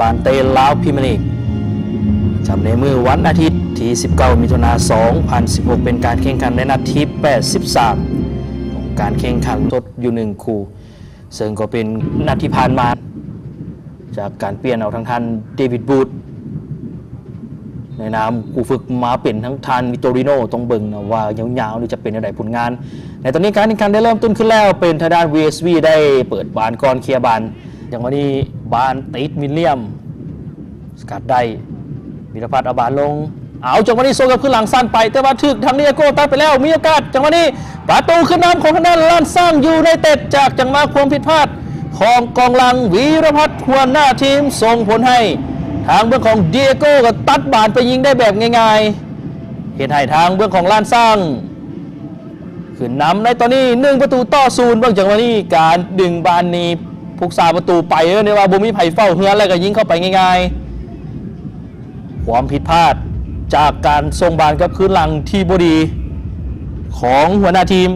บานเตลาวพรีเมียร์ลีกจำในมือวันอาทิตย์ที่19 มิถุนายน 2016 เป็นการแข่งขันในนัดที่83ของการแข่งขันสดอยู่1คู่ซึ่งก็เป็นนัดที่ผ่านมาจากการเปลี่ยนเอาทางท่านเดวิดบูธในนามผู้ฝึกมาเป็นทั้งทานวิโตริโนต้องเบิ่งนะว่ายาวๆนี่จะเป็นอะไรผลงานในตอนนี้การแข่งขันได้เริ่มต้นขึ้นแล้วเป็นทางด้าน VSV ได้เปิดบานก่อนเคลียร์บานอย่างวันนี้บานติดมิลเลียมสกัดได้วิรพัฒน์เอาบานลงเอาจังหวะนี้โซกับขึ้นหลังสั้นไปแต่ว่าถึกทางนี้โก้ตัดไปแล้วมีโอกาสจังหวะนี้ประตูขึ้นนำของทางด้านล้านสร้างยูไนเต็ดจากจังหวะความผิดพลาดของกองหลังวีรพัฒน์หัวหน้าทีมส่งผลให้ทางเบื้องของเดียโก้ก็ตัดบานไปยิงได้แบบง่ายๆเห็นให้ทางเบื้องของล้านสร้างขึ้นนำในตอนนี้1-0เบื้องจังหวะนี้การดึงบานนี้พุกษาประตูไปในว่าบุมิไผ่เฝ้าเฮือนแล้วก็ยิงเข้าไปง่ายๆความผิดพลาดจากการส่งบานกับคืนหลังที่บดีของหัวหน้าทีม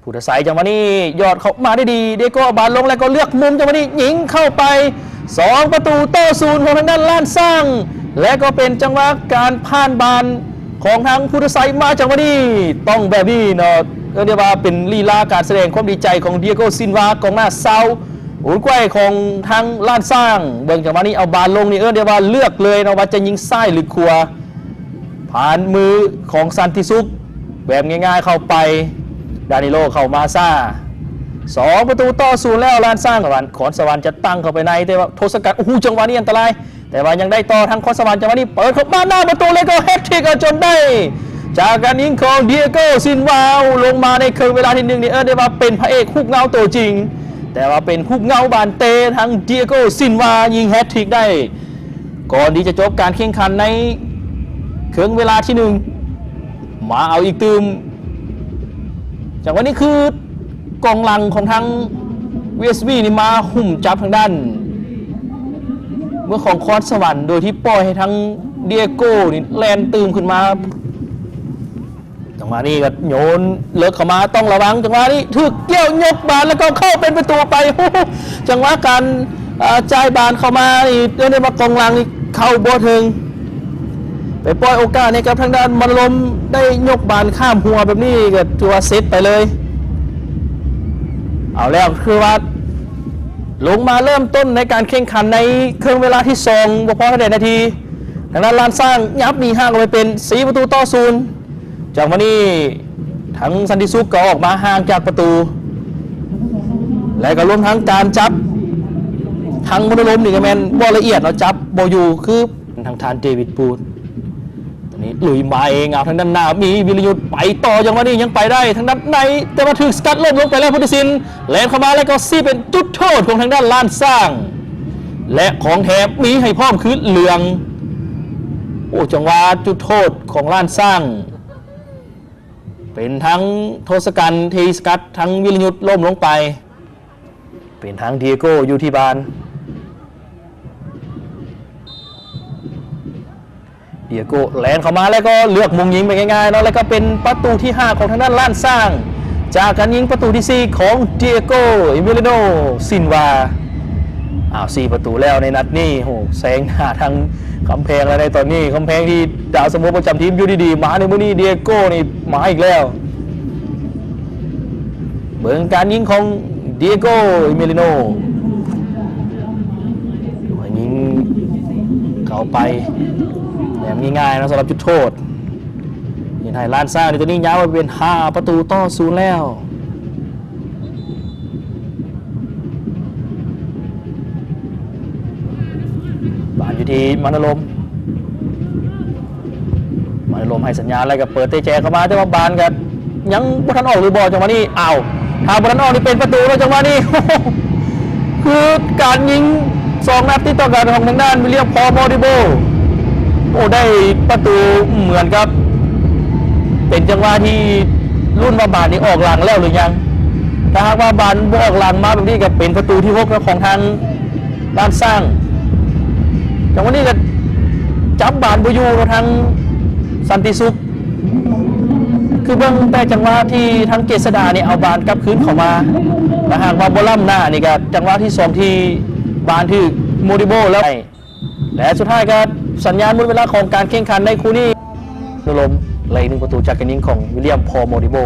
ผู้ตัดสินจังหวะนี้ยอดเข้ามาได้ดีเดโก้บานลงแล้วก็เลือกมุมจังหวะนี้ยิงเข้าไป2-0ของทางด้านล้านสร้างและก็เป็นจังหวะการผ่านบานของทางผู้ตัดสินมาจังหวะนี้ต้องแบบนี้เนาะเรียกว่าเป็นลีลาการแสดงความดีใจของเดียโก้ซินวากองหน้าเซาอุรุกวัยของทางล้านสร้างเบิ่งจังหวะนี้เอาบานลงนี่เรียกว่าเลือกเลยนะว่าจะยิงซ้ายหรือขวาผ่านมือของซันติซุกแบบง่ายๆเข้าไปดานิโลเข้ามาซ่า2-0แล้วล้านสร้างขอนสวรรค์จะตั้งเข้าไปในแต่ว่าโทสกัดโอ้โหจังหวะนี้อันตรายแต่ว่ายังได้ต่อทางขอนสวรรค์จังหวะนี้เปิดเข้ามาหน้าประตูเลยก็แฮตทริกจนได้จากการยิงของเดียโก้ซินวาลงมาในครึ่งเวลาที่1นี่ได้ว่าเป็นพระเอกคุกเงาตัวจริงแต่ว่าเป็นคุกเงาบานเตทั้งเดียโก้ซินวายิงแฮตทริกได้ก่อนที่จะจบการแข่งขันในครึ่งเวลาที่1มาเอาอีกตืมจากวันนี้คือกองหลังของทาง VSV นี่มาหุ่มจับทางด้านเมื่อของคอนสวรรค์โดยที่ปล่อยให้ทั้งเดียโก้นี่แลนตื่มขึ้นมาจังหวะนี้ก็โยนเลิกเข้ามาต้องระวังจังหวะนี้ถึกเกี่ยวยกบานแล้วก็เข้าเป็นประตูไปจังหวะการจ่ายบานเข้ามานี่เรียกว่ากองหลังนี่เข้าบ่ถึงไปปล่อยโอกาสในกับทางด้านมันลมได้ยกบานข้ามหัวแบบนี้ก็ถือว่าเซตไปเลยเอาแล้วคือว่าลงมาเริ่มต้นในการแข่งขันในครึ่งเวลาที่2บ่พอเท่านาทีทางด้านล้านสร้างยับมี5ก็ไปเป็น4-0จากวันนี้ทั้งซันติซุกก็ออกมาห่างจากประตูและก็รวมทั้งการจับทั้งมนุลมนี่ก็แมนบอลละเอียดเราจับบออยู่คือทางทานเดวิดบูธตอนนี้ลุยมาเองเอาทางด้านหน้ามีวิรยุทธ์ไปต่ออย่างวันนี้ยังไปได้ทางด้านในแต่มาถึงสกัดเริ่มลงไปแล้วพุทธศิลป์แลนเข้ามาแล้วก็ซี่เป็นจุดโทษของทางด้านล้านสร้างและของแถมมีให้พร้อมคือเหลืองโอ้จังหวะจุดโทษของล้านสร้างเป็นทั้งโทสกันเทสกัดทั้งวิรยุทธ์ล้มลงไปเป็นทั้งเดียโก้อยู่ที่บานเดียโก้แลนเข้ามาแล้วก็เลือกมุมยิงไปง่ายๆแล้วก็เป็นประตูที่5ของทางด้านล้านสร้างจากการยิงประตูที่4ของเดียโก้อิมิลิโนซินวา4ประตูแล้วในนัดนี้โหแซงหน้าทางกำแพงแล้วในตอนนี้กำแพงที่ดาวสโมประจำทีมอยู่ดีๆมาในมื้อนี้เดียโก้นี่มาอีกแล้วเบิ่งการยิงของเดียโก้อิมิลิโนยิงเข้าไปแบบง่ายๆนะสำหรับจุดโทษยิงให้ล้านสร้างในตัวนี้ย้ายมาเป็น5-0แล้วบานอยู่ที่มานลมให้สัญญาณอะไรกับเปิดเตะแจเข้ามาแต่ว่าบานกันยังบุทันออกหรือบอลจังหวะนี้ถ้าบุทันออกนี่เป็นประตูแล้วจังหวะนี้ คือการยิง2 นัดที่ต่อกันของทางด้านวิลเลียมพอลมอดิโบได้ประตูเหมือนกับเป็นจังหวะที่รุ่นบานนี้ออกหลังแล้วหรือยังถ้าหากว่าบานออกหลังมาแบบนี้ก็เป็นประตูที่6ของทางด้านสร้างจังหวะนี้ก็จับบานบุยูทางซันติซุกคือเบื้องแต่จังหวะที่ทางเกษดาเนี่ยเอาบานกลับคืนเข้ามาแต่หากว่าบอลล่ำหน้านี่ก็จังหวะที่2ที่ บานที่โมดิโบแล้วและสุดท้ายก็สัญญาณหมดเวลาของการแข่งขันในคู่นี้นุลมเลย1 ประตูจากการยิงของวิลเลียมพอลโมดิโบ